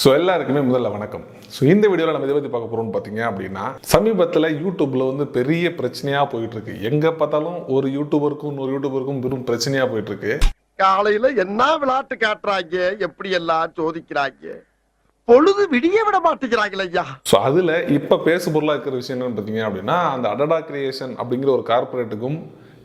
So எல்லாருக்குமே முதல்ல வணக்கம். ஸோ இந்த வீடியோவில் நம்ம இதை பற்றி பார்க்க போகிறோம்னு பார்த்தீங்க அப்படின்னா, சமீபத்தில் யூடியூப்பில் வந்து பெரிய பிரச்சனையாக போயிட்டுருக்கு. எங்கே பார்த்தாலும் ஒரு யூடியூபருக்கும் பெரும் பிரச்சனையாக போயிட்டுருக்கு. காலையில் என்ன விளையாட்டு காட்டுறாங்க, எப்படி எல்லாம் சோதிக்கிறாங்க, பொழுது விடிய விட மாட்டேங்கிறாங்களே ஐயா. ஸோ அதில் இப்போ பேசு பொருளாக இருக்கிற விஷயம் என்னன்னு பார்த்தீங்க அப்படின்னா, அந்த அடடா கிரியேஷன் அப்படிங்கிற ஒரு கார்பரேட்டுக்கும்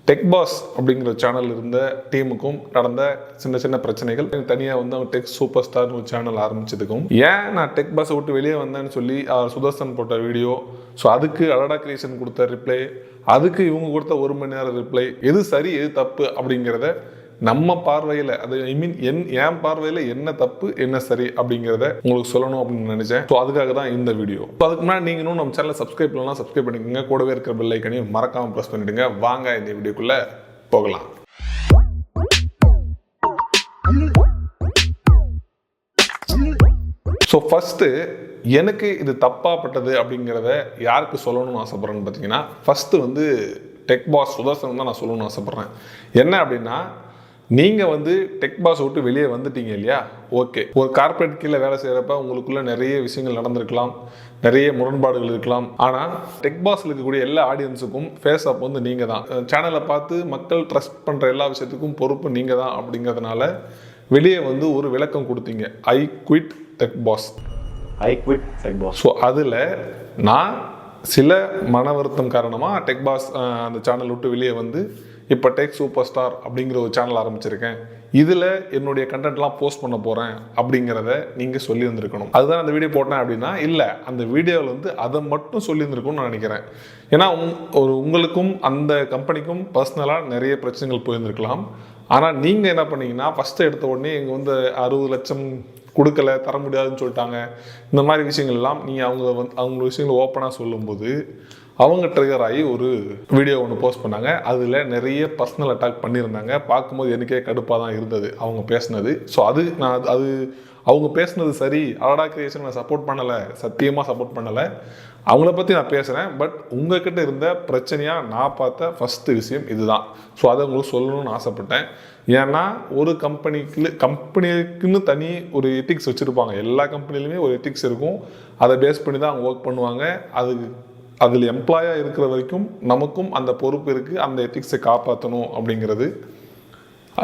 டெக் பாஸ் அப்படிங்கிற சேனல் இருந்த டீமுக்கும் நடந்த சின்ன சின்ன பிரச்சனைகள். தனியாக வந்து அவன் டெக் சூப்பர் ஸ்டார்னு ஒரு சேனல் ஆரம்பிச்சதுக்கும், ஏன் நான் டெக் பாஸை விட்டு வெளியே வந்தேன்னு சொல்லி சுதர்சன் போட்ட வீடியோ, ஸோ அதுக்கு அடடா கிரியேஷன் கொடுத்த ரிப்ளை, அதுக்கு இவங்க கொடுத்த 1 மணி நேரம் ரிப்ளை, எது சரி எது தப்பு அப்படிங்கிறத நம்ம பார்வையில், அது என் பார்வையில் என்ன தப்பு என்ன சரி அப்படிங்கிறத உங்களுக்கு சொல்லணும் அப்படின்னு நினைச்சேன். ஸோ அதுக்காக தான் இந்த வீடியோ. ஸோ அதுக்கு முன்னாடி நீங்கள் இன்னும் நம்ம சேனலை சப்ஸ்கிரைப் பண்ணலாம், சப்ஸ்கிரைப் பண்ணிக்கோங்க. கூடவே இருக்கிற பெல் ஐக்கனையும் மறக்காமல் ப்ரெஸ் பண்ணிவிடுங்க. வாங்க இந்த வீடியோக்குள்ளே போகலாம். ஸோ ஃபஸ்ட்டு எனக்கு இது தப்பாப்பட்டது அப்படிங்கிறத யாருக்கு சொல்லணும்னு ஆசைப்பட்றேன்னு பார்த்தீங்கன்னா, ஃபஸ்ட்டு வந்து டெக் பாஸ் சுதர்சன் தான் நான் சொல்லணும்னு ஆசைப்பட்றேன். என்ன அப்படின்னா, நீங்கள் வந்து டெக் பாஸ் விட்டு வெளியே வந்துட்டீங்க இல்லையா, ஓகே. ஒரு கார்பரேட் கீழே வேலை செய்கிறப்ப உங்களுக்குள்ள நிறைய விஷயங்கள் நடந்திருக்கலாம், நிறைய முரண்பாடுகள் இருக்கலாம். ஆனால் டெக் பாஸில் இருக்கக்கூடிய எல்லா ஆடியன்ஸுக்கும் ஃபேஸ் அப் வந்து நீங்கள் தான். சேனலை பார்த்து மக்கள் ட்ரஸ்ட் பண்ணுற எல்லா விஷயத்துக்கும் பொறுப்பு நீங்கள் தான். அப்படிங்கிறதுனால வெளியே வந்து ஒரு விளக்கம் கொடுத்தீங்க, I quit tech pass. So அதில் நான் சில மன வருத்தம் காரணமாக டெக் பாஸ் அந்த சேனல் விட்டு வெளியே வந்து இப்போ டெக் சூப்பர் ஸ்டார் அப்படிங்கிற ஒரு சேனல் ஆரம்பிச்சிருக்கேன். இதில் என்னுடைய கண்டென்ட்லாம் போஸ்ட் பண்ண போகிறேன் அப்படிங்கிறத நீங்கள் சொல்லியிருந்துருக்கணும். அதுதான் அந்த வீடியோ போட்டேன் அப்படின்னா, இல்லை அந்த வீடியோவில் வந்து அதை மட்டும் சொல்லியிருந்துருக்கும்னு நான் நினைக்கிறேன். ஏன்னா உங்களுக்கும் அந்த கம்பெனிக்கும் பர்சனலாக நிறைய பிரச்சனைகள் போயிருந்துருக்கலாம். ஆனால் நீங்கள் என்ன பண்ணீங்கன்னா, ஃபஸ்ட்டு எடுத்த உடனே எங்கள் வந்து 60 லட்சம் கொடுக்கல, தர முடியாதுன்னு சொல்லிட்டாங்க. இந்த மாதிரி விஷயங்கள்லாம் நீங்கள் அவங்க விஷயங்களை ஓப்பனாக சொல்லும்போது அவங்க ட்ரிகர் ஆகி ஒரு வீடியோ ஒன்று போஸ்ட் பண்ணாங்க. அதில் நிறைய பர்சனல் அட்டாக் பண்ணியிருந்தாங்க. பார்க்கும்போது எனக்கே கடுப்பாக தான் இருந்தது அவங்க பேசுனது. ஸோ அது அவங்க பேசுனது சரி, அடடா கிரியேஷன் நான் சப்போர்ட் பண்ணலை, சத்தியமாக சப்போர்ட் பண்ணலை. அவங்கள பற்றி நான் பேசுகிறேன். பட் உங்ககிட்ட இருந்த பிரச்சனையாக நான் பார்த்த ஃபஸ்ட்டு விஷயம் இதுதான். ஸோ அதை உங்களுக்கு சொல்லணும்னு ஆசைப்பட்டேன். ஏன்னா ஒரு கம்பெனிக்குன்னு தனி ஒரு எத்திக்ஸ் வச்சுருப்பாங்க. எல்லா கம்பெனிலுமே ஒரு எத்திக்ஸ் இருக்கும். அதை பேஸ் பண்ணி தான் அவங்க ஒர்க் பண்ணுவாங்க. அதில் எம்ப்ளாயாக இருக்கிற வரைக்கும் நமக்கும் அந்த பொறுப்பு இருக்குது, அந்த எத்திக்ஸை காப்பாற்றணும் அப்படிங்கிறது.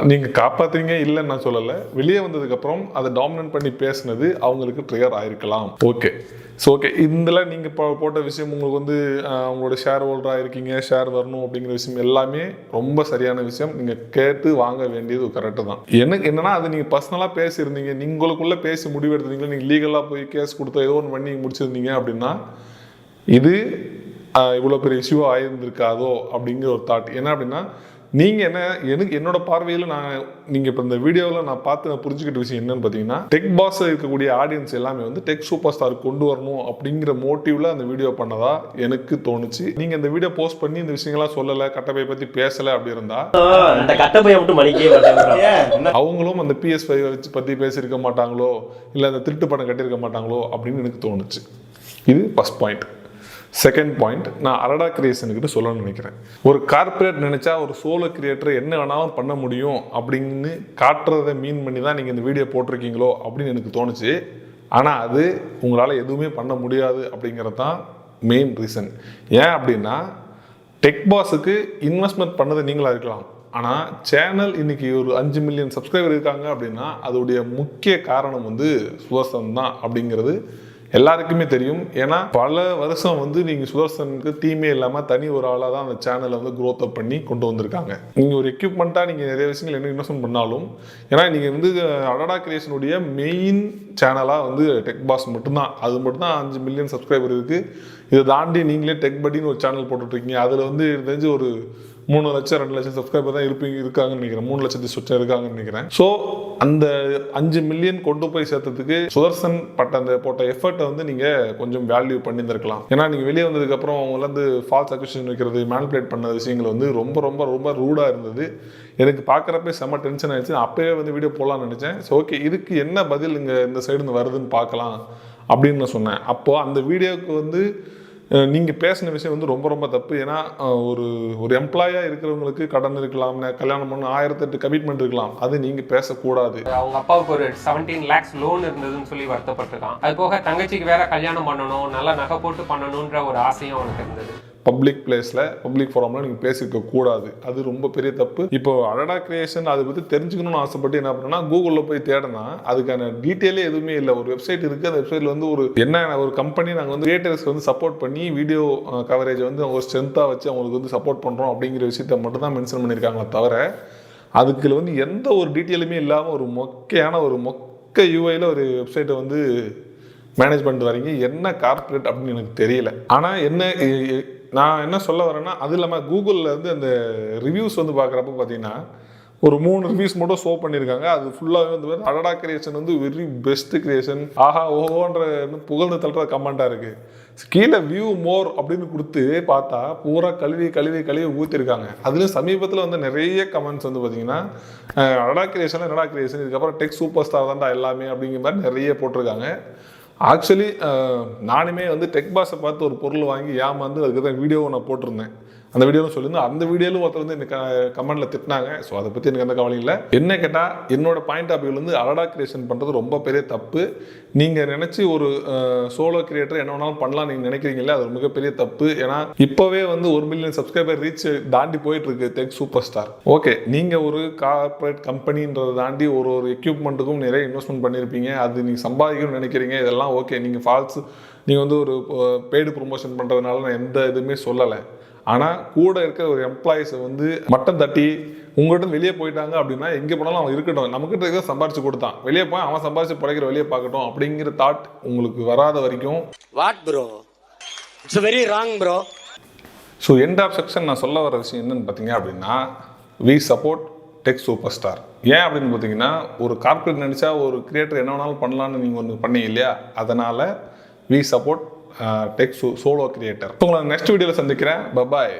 நீங்கள் காப்பாற்றுறீங்க இல்லைன்னு நான் சொல்லலை. வெளியே வந்ததுக்கப்புறம் அதை டாமினேட் பண்ணி பேசுனது அவங்களுக்கு ட்ரிகர் ஆகிருக்கலாம். ஓகே. ஸோ ஓகே, இதில் நீங்கள் இப்போ போட்ட விஷயம் உங்களுக்கு வந்து அவங்களோட ஷேர் ஹோல்டராக இருக்கீங்க, ஷேர் வரணும் அப்படிங்கிற விஷயம் எல்லாமே ரொம்ப சரியான விஷயம். நீங்கள் கேட்டு வாங்க வேண்டியது கரெக்டு தான். எனக்கு என்னென்னா, அது நீங்கள் பர்சனலாக பேசியிருந்தீங்க, நீங்களுக்குள்ளே பேசி முடிவெடுத்தீங்களா, நீங்கள் லீகலாக போய் கேஸ் கொடுத்தோ ஏதோ ஒன்று பண்ணி முடிச்சிருந்தீங்க அப்படின்னா இது இவ்வளோ பெரிய இஷ்யூவாக ஆயிருந்திருக்காதோ அப்படிங்கிற ஒரு தாட். என்ன அப்படின்னா, நீங்கள் என்னோட பார்வையில் நீங்கள் இப்போ இந்த வீடியோவில் நான் புரிஞ்சுக்கிட்ட விஷயம் என்னன்னு பார்த்தீங்கன்னா, டெக் பாஸில் இருக்கக்கூடிய ஆடியன்ஸ் எல்லாமே வந்து டெக் சூப்பர் ஸ்டார் கொண்டு வரணும் அப்படிங்கிற மோட்டிவ்ல அந்த வீடியோ பண்ணதா எனக்கு தோணுச்சு. நீங்கள் இந்த வீடியோ போஸ்ட் பண்ணி இந்த விஷயங்கள்லாம் சொல்லலை, கட்டப்பையை பற்றி பேசலை அப்படி இருந்தா அவங்களும் அந்த PS5 பற்றி பேசியிருக்க மாட்டாங்களோ, இல்லை அந்த திருட்டு பணம் கட்டியிருக்க மாட்டாங்களோ அப்படின்னு எனக்கு தோணுச்சு. இது ஃபர்ஸ்ட் பாயிண்ட். செகண்ட் பாயிண்ட், நான் அடடா கிரியேஷனுக்கிட்ட சொல்லணும்னு நினைக்கிறேன். ஒரு கார்பரேட் நினைச்சா ஒரு சோலோ கிரியேட்டர் என்ன வேணாலும் பண்ண முடியும் அப்படின்னு காட்டுறதை மீன் பண்ணி தான் நீங்கள் இந்த வீடியோ போட்டிருக்கீங்களோ அப்படின்னு எனக்கு தோணுச்சு. ஆனால் அது உங்களால் எதுவுமே பண்ண முடியாது அப்படிங்கிறது தான் மெயின் ரீசன். ஏன் அப்படின்னா, டெக் பாஸுக்கு இன்வெஸ்ட்மெண்ட் பண்ணது நீங்களாக இருக்கலாம். ஆனால் சேனல் இன்னைக்கு ஒரு 5 மில்லியன் சப்ஸ்கிரைபர் இருக்காங்க அப்படின்னா அதோடைய முக்கிய காரணம் வந்து சுதர்சன் தான் அப்படிங்கிறது எல்லாருக்குமே தெரியும். ஏன்னா பல வருஷம் வந்து நீங்கள் சுதர்சனுக்கு தீமே இல்லாமல் தனி ஒரு ஆளாக தான் அந்த சேனலை வந்து க்ரோத் அப் பண்ணி கொண்டு வந்திருக்காங்க. நீங்கள் ஒரு எக்யூப்மெண்ட்டாக நீங்கள் நிறைய விஷயங்கள் என்ன இன்வெஸ்ட்மெண்ட் பண்ணாலும், ஏன்னா நீங்கள் வந்து அடடா கிரியேஷனுடைய மெயின் சேனலாக வந்து டெக் பாஸ் மட்டும்தான். அது மட்டும்தான் 5 மில்லியன் சப்ஸ்கிரைபர் இருக்குது. இதை தாண்டி நீங்களே டெக் படின்னு ஒரு சேனல் போட்டுட்ருக்கீங்க. அதில் வந்து தெரிஞ்சு ஒரு 3 லட்சம் 2 லட்சம் சப்ஸ்கிரைபர் தான் இருக்காங்கன்னு நினைக்கிறேன். 3 லட்சத்து சொச்சம் இருக்காங்கன்னு நினைக்கிறேன். ஸோ அந்த 5 மில்லியன் கொண்டு போய் சேர்த்ததுக்கு சுதர்சன் போட்ட எஃபர்ட்டை வந்து நீங்கள் கொஞ்சம் வேல்யூ பண்ணியிருந்திருக்கலாம். ஏன்னா நீங்கள் வெளியே வந்ததுக்கப்புறம் அவங்கள வந்து ஃபால்ஸ் அக்யூஷன் வைக்கிறது, மேனிபுலேட் பண்ண விஷயங்கள் வந்து ரொம்ப ரொம்ப ரொம்ப ரூடாக இருந்தது. எனக்கு பார்க்குறப்ப செம்ம டென்ஷன் ஆகிடுச்சு. நான் அப்போயே வந்து வீடியோ போடலான்னு நினச்சேன். ஸோ ஓகே, இதுக்கு என்ன பதில் இங்கே இந்த சைடு வருதுன்னு பார்க்கலாம் அப்படின்னு நான் சொன்னேன். அப்போது அந்த வீடியோவுக்கு வந்து நீங்கள் பேசின விஷயம் வந்து ரொம்ப ரொம்ப தப்பு. ஏன்னா ஒரு எம்ப்ளாயாக இருக்கிறவங்களுக்கு கடன் இருக்கலாம், கல்யாணம் பண்ண 1008 கமிட்மெண்ட் இருக்கலாம், அது நீங்கள் பேசக்கூடாது. அவங்க அப்பாவுக்கு ஒரு 17 lakhs லோன் இருந்ததுன்னு சொல்லி வருத்தப்பட்டிருக்கான். அது போக தங்கச்சிக்கு வேற கல்யாணம் பண்ணணும், நல்லா நகை போட்டு பண்ணணுன்ற ஒரு ஆசையும் அவனுக்கு இருந்தது. பப்ளிக் பிளேஸில் பப்ளிக் ஃபோரமில் நீங்கள் பேசிக்க கூடாது, அது ரொம்ப பெரிய தப்பு. இப்போ அடடா கிரியேஷன் அதை பற்றி தெரிஞ்சுக்கணும்னு ஆசைப்பட்டு என்ன பண்ணேன்னா கூகுளில் போய் தேடினா அதுக்கான டீட்டெயிலே எதுவுமே இல்லை. ஒரு வெப்சைட் இருக்குது, அந்த வெப்சைட்டில் வந்து ஒரு கம்பெனி நாங்கள் வந்து கிரியேட்டர்ஸ்க்கு வந்து சப்போர்ட் பண்ணி வீடியோ கவரேஜ் வந்து அவங்க ஸ்ட்ரென்த்தாக வச்சு அவங்களுக்கு வந்து சப்போர்ட் பண்ணுறோம் அப்படிங்கிற விஷயத்த மட்டும் தான் மென்ஷன் பண்ணியிருக்காங்களே தவிர அதுக்கு வந்து எந்த ஒரு டீட்டெயிலுமே இல்லாமல் ஒரு மொக்க யூஐயில் ஒரு வெப்சைட்டை வந்து மேனேஜ் பண்ணிட்டு வரீங்க. என்ன கார்ப்பரேட் அப்படின்னு எனக்கு தெரியல. ஆனால் நான் என்ன சொல்ல வரேன்னா, அது இல்லாமல் கூகுளில் வந்து அந்த ரிவ்யூஸ் வந்து பார்க்குறப்ப பார்த்தீங்கன்னா ஒரு 3 ரிவ்யூஸ் மட்டும் ஷோ பண்ணியிருக்காங்க. அது ஃபுல்லாகவே வந்து அடடா கிரியேஷன் வந்து வெரி பெஸ்ட் கிரியேஷன், ஆஹா ஓஹோன்ற புகழ்ந்து தள்ளுற கமெண்ட்டாக இருக்குது. கீழே வியூ மோர் அப்படின்னு கொடுத்து பார்த்தா பூரா கழுவி ஊற்றிருக்காங்க. அதுலேயும் சமீபத்தில் வந்து நிறைய கமெண்ட்ஸ் வந்து பார்த்தீங்கன்னா அடடா கிரியேஷன் என்னடா கிரியேஷன், இதுக்கப்புறம் டெக் சூப்பர் ஸ்டார் தான்டா எல்லாமே அப்படிங்கிற மாதிரி நிறைய போட்டிருக்காங்க. ஆக்சுவலி நானுமே வந்து டெக் பாஸை பார்த்து ஒரு பொருள் வாங்கி ஏமாந்து அதுக்கு தான் வீடியோவை நான் போட்டிருந்தேன். அந்த வீடியோவும் சொல்லியிருந்தேன். அந்த வீடியோவில் ஒருத்தர் வந்து எனக்கு கமெண்ட்டில் திட்டினாங்க. ஸோ அதை பற்றி எனக்கு எந்த கவலையும் இல்லை. என்ன கேட்டால் என்னோட பாயிண்ட் ஆஃப் வியூவில் வந்து அடடா கிரியேஷன் பண்ணுறது ரொம்ப பெரிய தப்பு. நீங்கள் நினச்சி ஒரு சோலோ கிரியேட்டர் என்ன வேணாலும் பண்ணலாம் நீங்கள் நினைக்கிறீங்களே, அது ஒரு மிகப்பெரிய தப்பு. ஏன்னா இப்போவே வந்து 1 மில்லியன் சப்ஸ்கிரைபர் ரீச் தாண்டி போயிட்டுருக்கு டெக் சூப்பர் ஸ்டார். ஓகே, நீங்கள் ஒரு கார்பரேட் கம்பெனின்றதை தாண்டி ஒரு எக்யூப்மெண்ட்டுக்கும் நிறைய இன்வெஸ்ட்மெண்ட் பண்ணியிருப்பீங்க, அது நீங்கள் சம்பாதிக்கணும்னு நினைக்கிறீங்க, இதெல்லாம் ஓகே. நீங்கள் வந்து ஒரு பெய்டு ப்ரொமோஷன் பண்ணுறதுனால நான் எந்த இதுவுமே சொல்லலை. ஆனால் கூட இருக்கிற ஒரு எம்ப்ளாயிஸை வந்து மட்டம் தட்டி உங்கள்கிட்ட வெளியே போயிட்டாங்க அப்படின்னா எங்கே போனாலும் அவன் இருக்கட்டும், நம்மக்கிட்ட இருக்க சம்பாரிச்சு கொடுத்தான், வெளியே போய் அவன் சம்பாரிச்சு பழைக்கிற வெளியே பார்க்கட்டும் அப்படிங்கிற தாட் உங்களுக்கு வராத வரைக்கும் what bro, it's very wrong bro. So end of section நான் சொல்ல வர விஷயம் என்னன்னு பார்த்தீங்க அப்படின்னா, we support tech super star. ஏன் அப்படின்னு பார்த்தீங்கன்னா, ஒரு கார்பரேட் நினச்சா ஒரு கிரியேட்டர் என்ன வேணாலும் பண்ணலான்னு நீங்கள் ஒன்று பண்ணீங்க இல்லையா, அதனால் we support tech solo creator. உங்களை நெக்ஸ்ட் வீடியோவில் சந்திக்கிறேன். பபாய்.